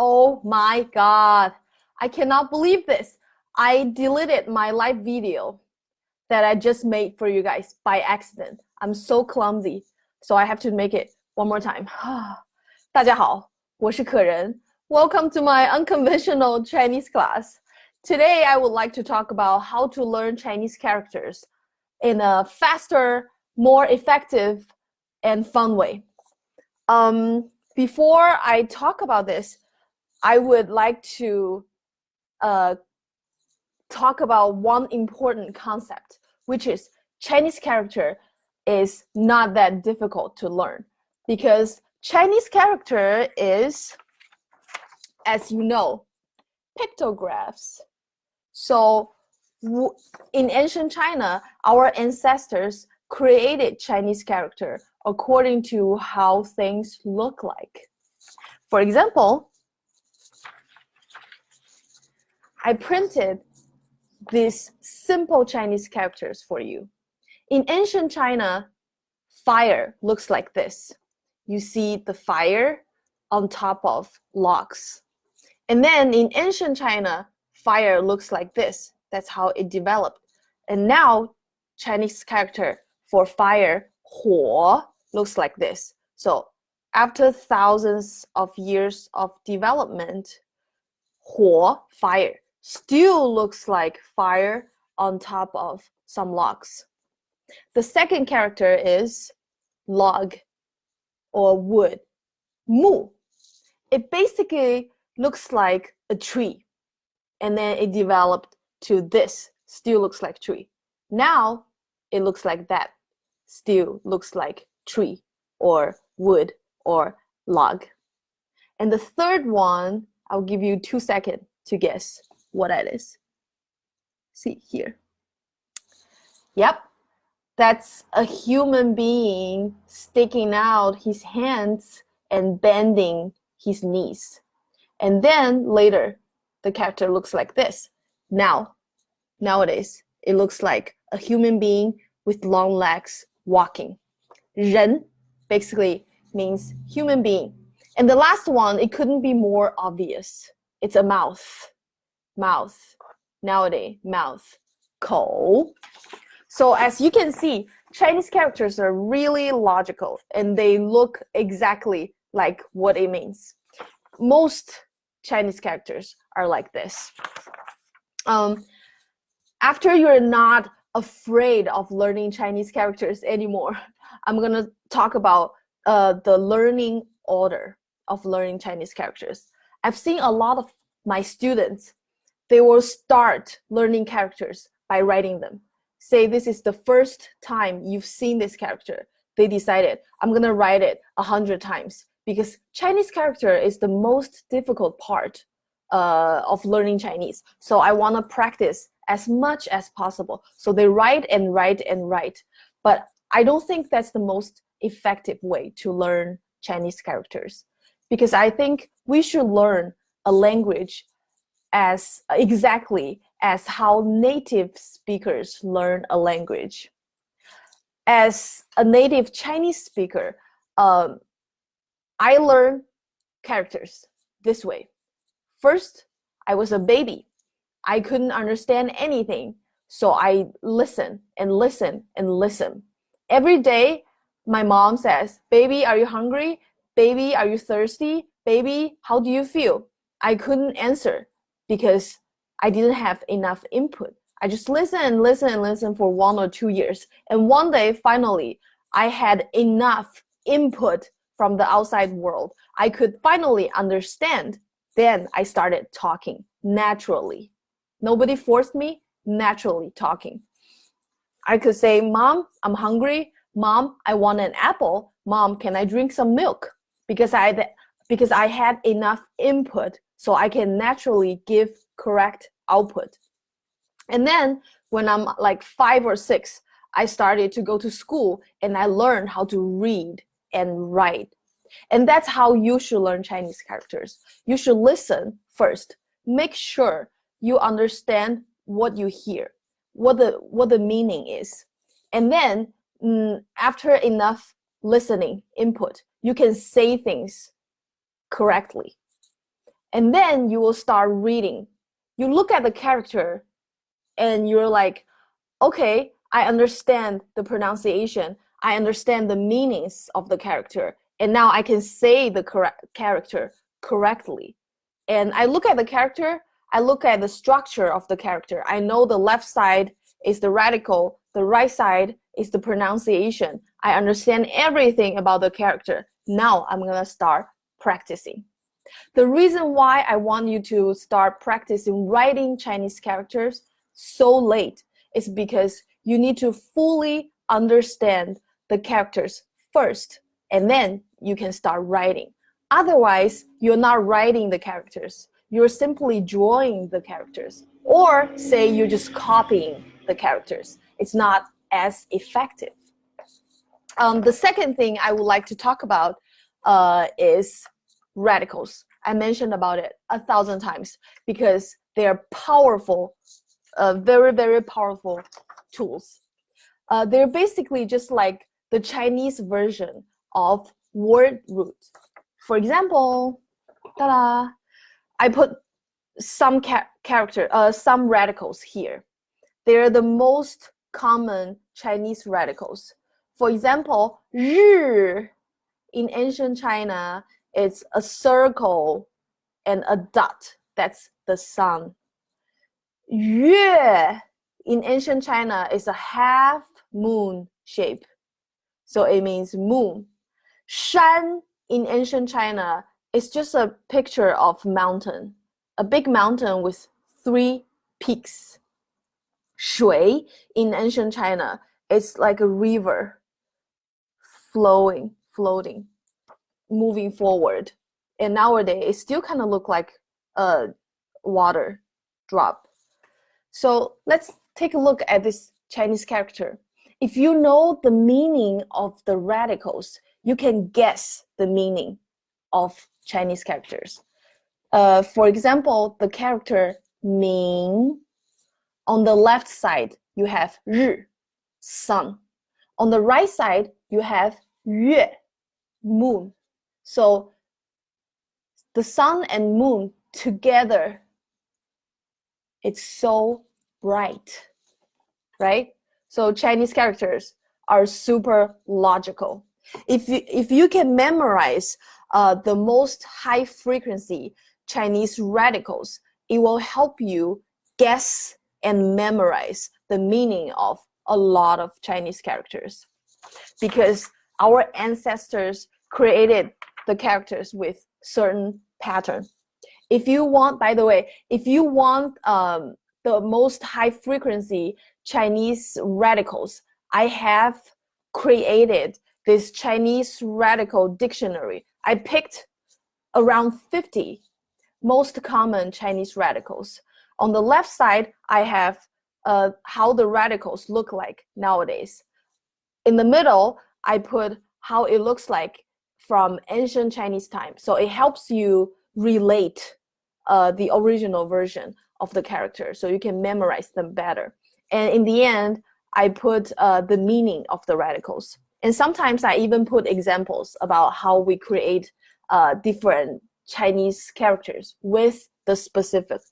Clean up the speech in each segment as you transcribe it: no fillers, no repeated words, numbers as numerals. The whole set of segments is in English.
Oh my God. I cannot believe this. I deleted my live video that I just made for you guys by accident. I'm so clumsy. So I have to make it one more time. 大家好，我是可人. Welcome to my unconventional Chinese class. Today I would like to talk about how to learn Chinese characters in a faster, more effective, and fun way. Before I talk about this, I would like to talk about one important concept, which is Chinese character is not that difficult to learn because Chinese character is, as you know, pictographs. So in ancient China, our ancestors created Chinese character according to how things look like. For example, I printed these simple Chinese characters for you. In ancient China, fire looks like this. You see the fire on top of logs. And then in ancient China, fire looks like this. That's how it developed. And now Chinese character for fire, 火, looks like this. So after thousands of years of development, 火, fire, still looks like fire on top of some logs. The second character is log or wood, 木. It basically looks like a tree. And then it developed to this, still looks like tree. Now it looks like that, still looks like tree or wood or log. And the third one, I'll give you 2 seconds to guess what that is. See here. Yep, that's a human being sticking out his hands and bending his knees. And then later, the character looks like this. Nowadays, it looks like a human being with long legs walking. 人 basically means human being. And the last one, it couldn't be more obvious. It's a mouth. Mouth. Nowadays, mouth. 口. So as you can see, Chinese characters are really logical and they look exactly like what it means. Most Chinese characters are like this. After you're not afraid of learning Chinese characters anymore, I'm going to talk about the learning order of learning Chinese characters. I've seen a lot of my students, they will start learning characters by writing them. Say this is the first time you've seen this character. They decided, I'm going to write it 100 times because Chinese character is the most difficult part of learning Chinese. So I want to practice as much as possible. So they write and write and write. But I don't think that's the most effective way to learn Chinese characters because I think we should learn a language as exactly as how native speakers learn a language. As a native Chinese speaker, I learn characters this way. First, I was a baby. I couldn't understand anything, so I listen and listen and listen. Every day, my mom says, baby, are you hungry? Baby, are you thirsty? Baby, how do you feel? I couldn't answer because I didn't have enough input. I just listen and listen and listen for 1 or 2 years. And one day, finally, I had enough input from the outside world. I could finally understand. Then I started talking naturally. Nobody forced me, naturally talking. I could say, Mom, I'm hungry. Mom, I want an apple. Mom, can I drink some milk? Because I had enough input so I can naturally give correct output. And then when I'm like 5 or 6, I started to go to school and I learned how to read and write. And that's how you should learn Chinese characters. You should listen first. Make sure you understand what you hear, what the meaning is. And then after enough listening input, you can say things correctly. And then you will start reading. You look at the character and you're like, okay, I understand the pronunciation. I understand the meanings of the character. And now I can say the correct character correctly. And I look at the character, I look at the structure of the character. I know the left side is the radical, the right side is the pronunciation. I understand everything about the character. Now I'm gonna start practicing. The reason why I want you to start practicing writing Chinese characters so late is because you need to fully understand the characters first, and then you can start writing. Otherwise, you're not writing the characters. You're simply drawing the characters. Or say you're just copying the characters. It's not as effective. The second thing I would like to talk about is radicals. I mentioned about it 1,000 times because they are powerful, very, very powerful tools. They're basically just like the Chinese version of word root. For example, ta-da, I put some some radicals here. They're the most common Chinese radicals. For example, 日 in ancient China, it's a circle and a dot. That's the sun. 月 in ancient China is a half moon shape. So it means moon. 山 in ancient China is just a picture of mountain. A big mountain with 3 peaks. 水 in ancient China is like a river flowing, floating, moving forward. And nowadays, it still kind of look like a water drop. So let's take a look at this Chinese character. If you know the meaning of the radicals, you can guess the meaning of Chinese characters. For example, the character 明, on the left side, you have 日, sun. On the right side, you have 月, moon. So the sun and moon together, it's so bright, right? So Chinese characters are super logical. If you can memorize the most high frequency Chinese radicals, it will help you guess and memorize the meaning of a lot of Chinese characters, because our ancestors created the characters with certain pattern. If you want, by the way, if you want the most high frequency Chinese radicals, I have created this Chinese radical dictionary. I picked around 50 most common Chinese radicals. On the left side, I have how the radicals look like nowadays. In the middle, I put how it looks like from ancient Chinese time. So it helps you relate the original version of the character, so you can memorize them better. And in the end, I put the meaning of the radicals. And sometimes I even put examples about how we create different Chinese characters with the specific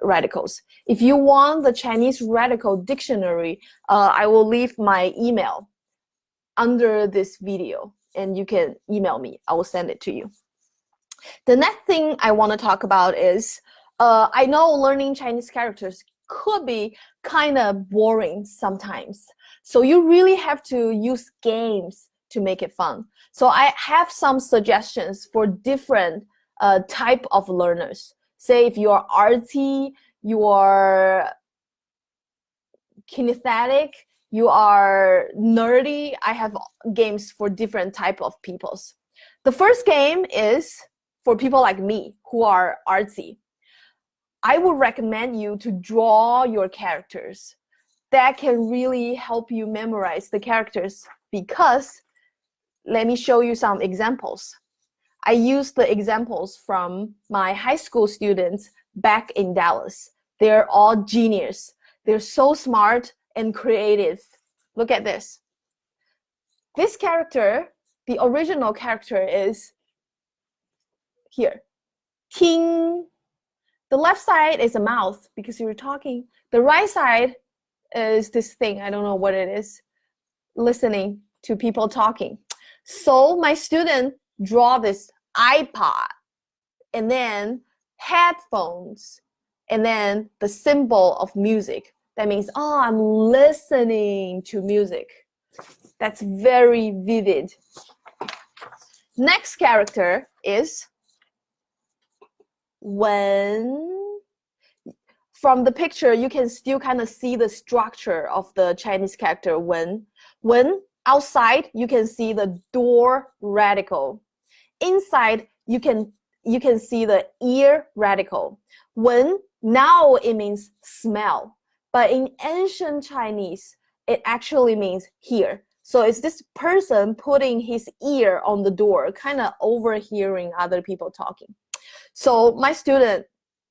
radicals. If you want the Chinese radical dictionary, I will leave my email under this video and you can email me. I will send it to you. The next thing I want to talk about is, I know learning Chinese characters could be kind of boring sometimes. So you really have to use games to make it fun. So I have some suggestions for different type of learners. Say if you are artsy, you are kinesthetic, you are nerdy, I have games for different type of peoples. The first game is for people like me who are artsy. I would recommend you to draw your characters. That can really help you memorize the characters, because let me show you some examples. I used the examples from my high school students back in Dallas. They're all genius. They're so smart and creative. Look at this. This character, the original character is here, 听. The left side is a mouth because you're talking. The right side is this thing. I don't know what it is. Listening to people talking. So my student draw this iPod and then headphones and then the symbol of music. That means, oh, I'm listening to music. That's very vivid. Next character is 文. From the picture, you can still kind of see the structure of the Chinese character 文. 文, outside, you can see the door radical. Inside, you can see the ear radical. 闻, now it means smell. But in ancient Chinese, it actually means hear. So it's this person putting his ear on the door, kind of overhearing other people talking. So my student,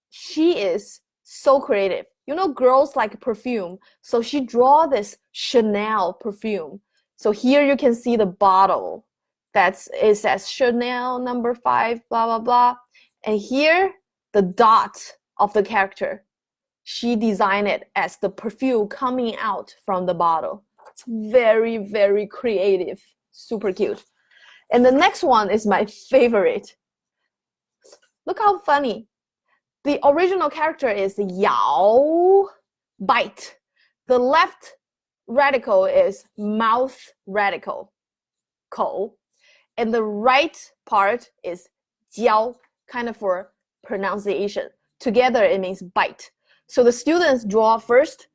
she is so creative. You know, girls like perfume. So she draw this Chanel perfume. So here you can see the bottle. It says Chanel number 5, blah, blah, blah. And here, the dot of the character. She designed it as the perfume coming out from the bottle. It's very, very creative. Super cute. And the next one is my favorite. Look how funny. The original character is Yao, bite. The left radical is mouth radical, 口. And the right part is 嚼, kind of for pronunciation. Together it means bite. So the students draw first,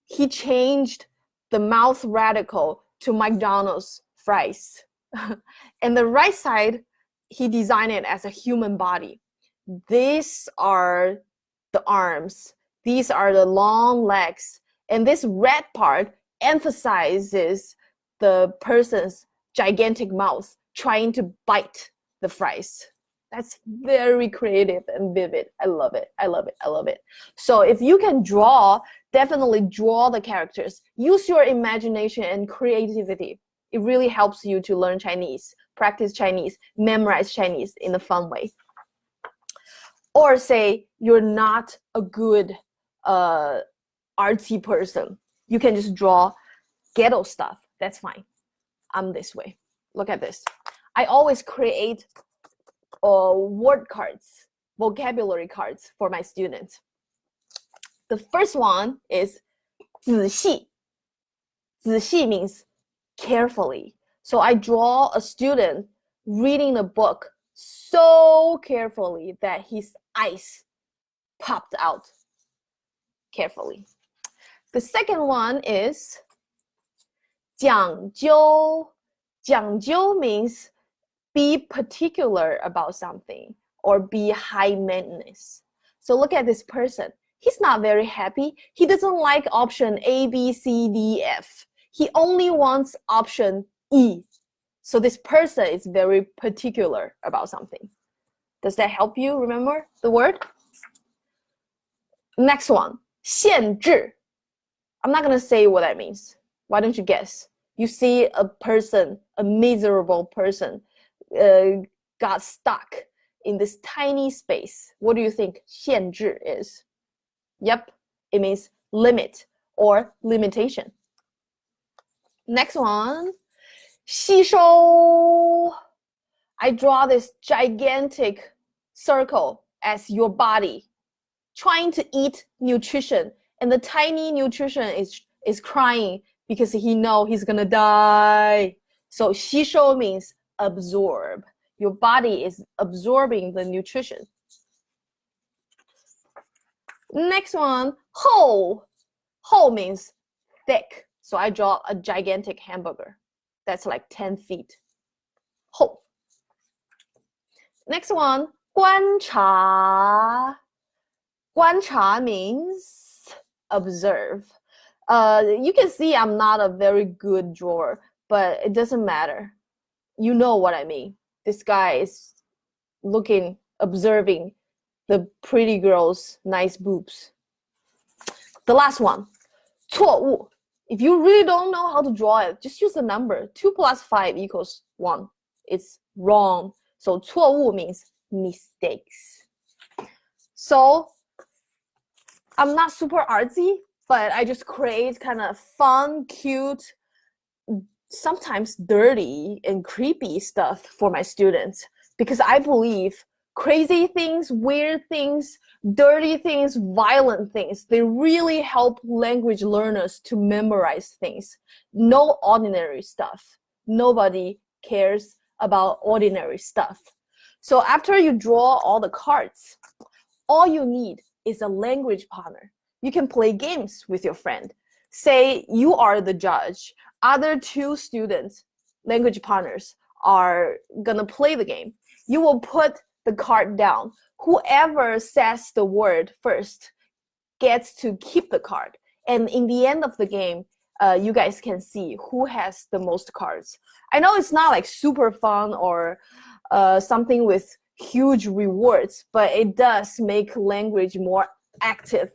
he changed the mouth radical to McDonald's fries. And the right side, he designed it as a human body. These are the arms. These are the long legs. And this red part emphasizes the person's gigantic mouth trying to bite the fries. That's very creative and vivid. I love it. I love it. I love it. So if you can draw, definitely draw the characters. Use your imagination and creativity. It really helps you to learn Chinese, practice Chinese, memorize Chinese in a fun way. Or say you're not a good artsy person. You can just draw ghetto stuff. That's fine. I'm this way. Look at this. I always create word cards, vocabulary cards for my students. The first one is 仔细. 仔细 means carefully. So I draw a student reading the book so carefully that his eyes popped out carefully. The second one is 讲究. 讲究 means be particular about something or be high maintenance. So look at this person. He's not very happy. He doesn't like option A, B, C, D, F. He only wants option E. So this person is very particular about something. Does that help you remember the word? Next one, 限制. I'm not going to say what that means. Why don't you guess? You see a person, a miserable person, got stuck in this tiny space. What do you think 限制 is? Yep, it means limit or limitation. Next one, 吸收. I draw this gigantic circle as your body trying to eat nutrition, and the tiny nutrition is crying because he knows he's gonna die. So 吸收 means absorb. Your body is absorbing the nutrition. Next one, 厚. 厚 means thick. So I draw a gigantic hamburger. That's like 10 feet. 厚. Next one, 观察. 观察 means observe. You can see I'm not a very good drawer, but it doesn't matter. You know what I mean. This guy is observing the pretty girl's nice boobs. The last one, 错误. If you really don't know how to draw it, just use the number. 2 plus 5 equals 1. It's wrong. So 错误 means mistakes. So I'm not super artsy, but I just create kind of fun, cute, sometimes dirty and creepy stuff for my students, because I believe crazy things, weird things, dirty things, violent things, they really help language learners to memorize things. No ordinary stuff. Nobody cares about ordinary stuff. So after you draw all the cards, all you need is a language partner. You can play games with your friend. Say you are the judge. Other two students, language partners, are gonna play the game. You will put the card down. Whoever says the word first gets to keep the card. And in the end of the game, you guys can see who has the most cards. I know it's not like super fun or something with huge rewards, but it does make language more active.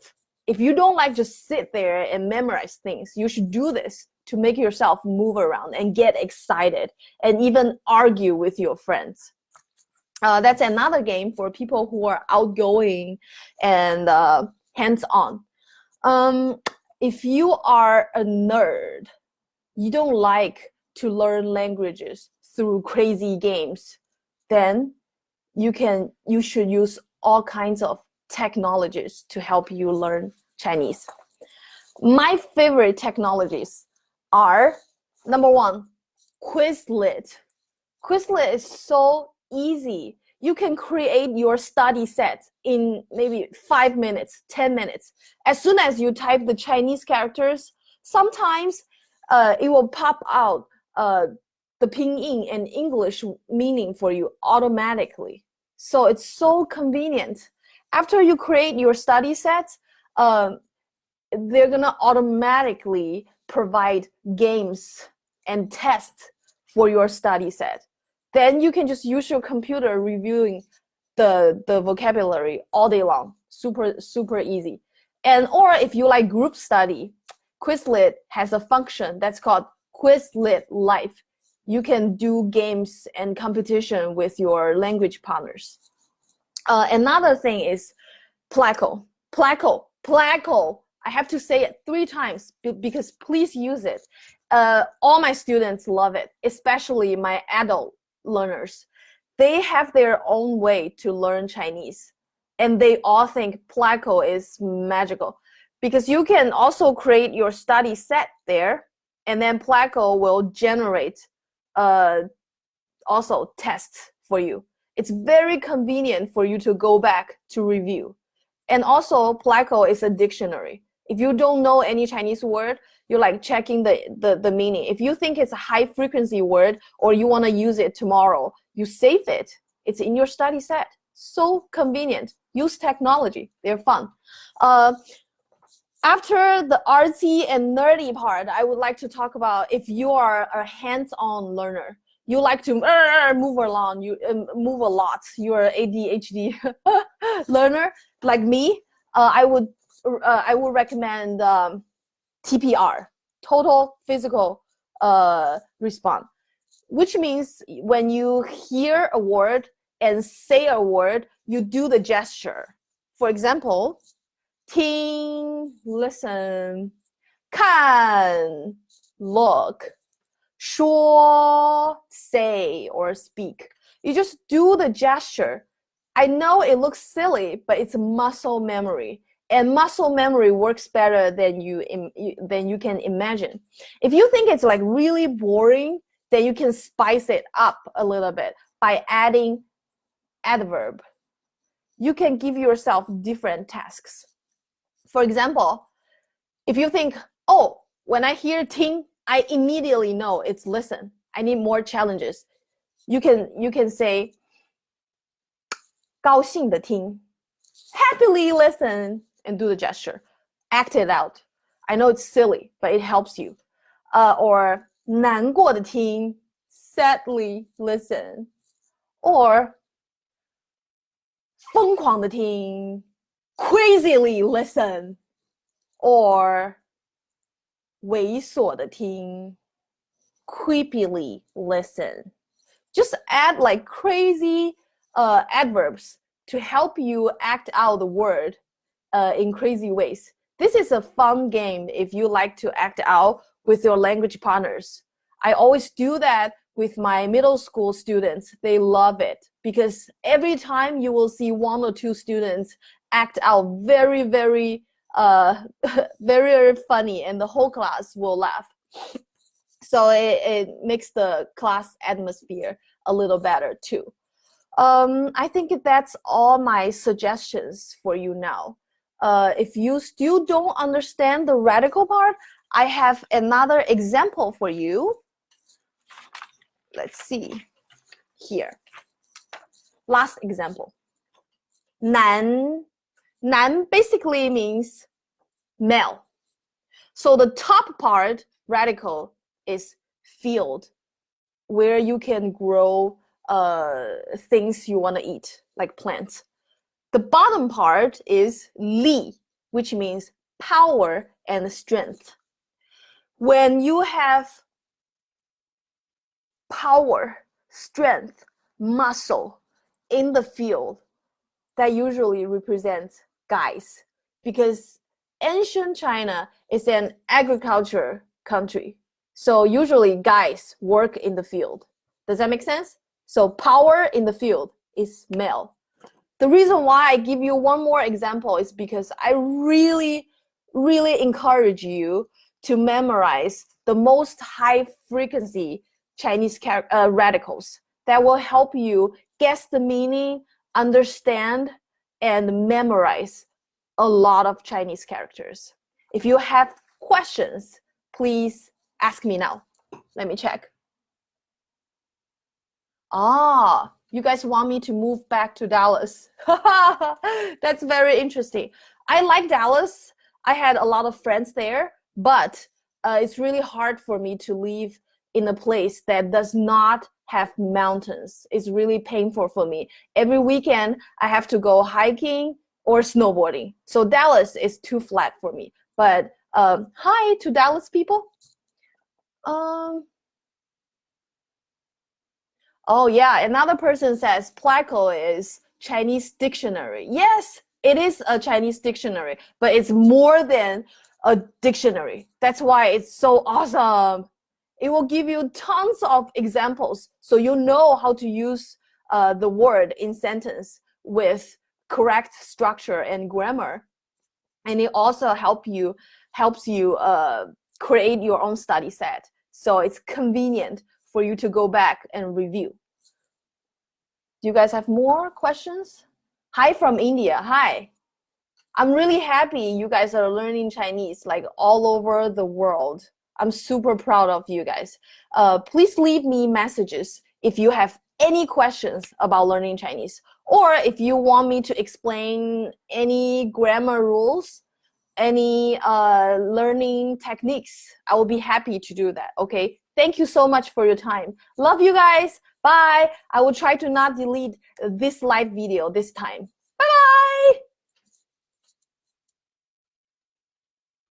If you don't like just sit there and memorize things, you should do this to make yourself move around and get excited and even argue with your friends. That's another game for people who are outgoing and hands-on. If you are a nerd, you don't like to learn languages through crazy games, then you should use all kinds of technologies to help you learn Chinese. My favorite technologies are, number one, Quizlet. Quizlet is so easy. You can create your study set in maybe 5 minutes, 10 minutes. As soon as you type the Chinese characters, sometimes it will pop out the pinyin and English meaning for you automatically. So it's so convenient. After you create your study set, they're gonna automatically provide games and tests for your study set. Then you can just use your computer reviewing the vocabulary all day long. Super easy. And or if you like group study, Quizlet has a function that's called Quizlet Live. You can do games and competition with your language partners. Another thing is Placo. I have to say it 3 times because please use it. All my students love it, especially my adult learners. They have their own way to learn Chinese, and they all think Placo is magical because you can also create your study set there, and then Placo will generate also tests for you. It's very convenient for you to go back to review. And also, Placo is a dictionary. If you don't know any Chinese word, you're like checking the meaning. If you think it's a high frequency word or you want to use it tomorrow, you save it. It's in your study set. So convenient. Use technology. They're fun. After the artsy and nerdy part, I would like to talk about if you are a hands-on learner. You like to move along, you move a lot. You're an ADHD learner like me. I would recommend TPR, total physical response, which means when you hear a word and say a word, you do the gesture. For example, 听, listen, 看, look, 说, say or speak. You just do the gesture. I know it looks silly, but it's muscle memory. And muscle memory works better than you can imagine. If you think it's like really boring, then you can spice it up a little bit by adding adverb. You can give yourself different tasks. For example, if you think, oh, when I hear 听, I immediately know it's listen. I need more challenges. You can say 高兴地听, happily listen, and do the gesture. Act it out. I know it's silly, but it helps you. Or 难过地听, sadly listen. Or 疯狂地听, crazily listen. Or 猥琐地听, creepily listen. Just add like crazy adverbs to help you act out the word in crazy ways. This is a fun game if you like to act out with your language partners. I always do that with my middle school students. They love it because every time you will see 1 or 2 students act out very, very, very funny, and the whole class will laugh. So it makes the class atmosphere a little better too. I think that's all my suggestions for you now. If you still don't understand the radical part, I have another example for you. Let's see here. Last example. 男. 男 basically means male. So the top part, radical, is field, where you can grow things you want to eat, like plants. The bottom part is 力, which means power and strength. When you have power, strength, muscle in the field, that usually represents guys, because ancient China is an agriculture country. So usually guys work in the field. Does that make sense? So power in the field is male. The reason why I give you one more example is because I really, really encourage you to memorize the most high frequency Chinese radicals that will help you guess the meaning, understand, and memorize a lot of Chinese characters. If you have questions, please ask me now. Let me check. You guys want me to move back to Dallas. That's very interesting. I like Dallas. I had a lot of friends there, but it's really hard for me to live in a place that does not have mountains. It's really painful for me. Every weekend, I have to go hiking or snowboarding. So Dallas is too flat for me. But hi to Dallas people. Oh yeah, another person says Placo is Chinese dictionary. Yes, it is a Chinese dictionary, but it's more than a dictionary. That's why it's so awesome. It will give you tons of examples, so you know how to use the word in sentence with correct structure and grammar. And it also helps you create your own study set. So it's convenient for you to go back and review. Do you guys have more questions? Hi from India. Hi. I'm really happy you guys are learning Chinese like all over the world. I'm super proud of you guys. Please leave me messages if you have any questions about learning Chinese, or if you want me to explain any grammar rules, any learning techniques. I will be happy to do that, okay? Thank you so much for your time. Love you guys. Bye. I will try to not delete this live video this time. Bye-bye.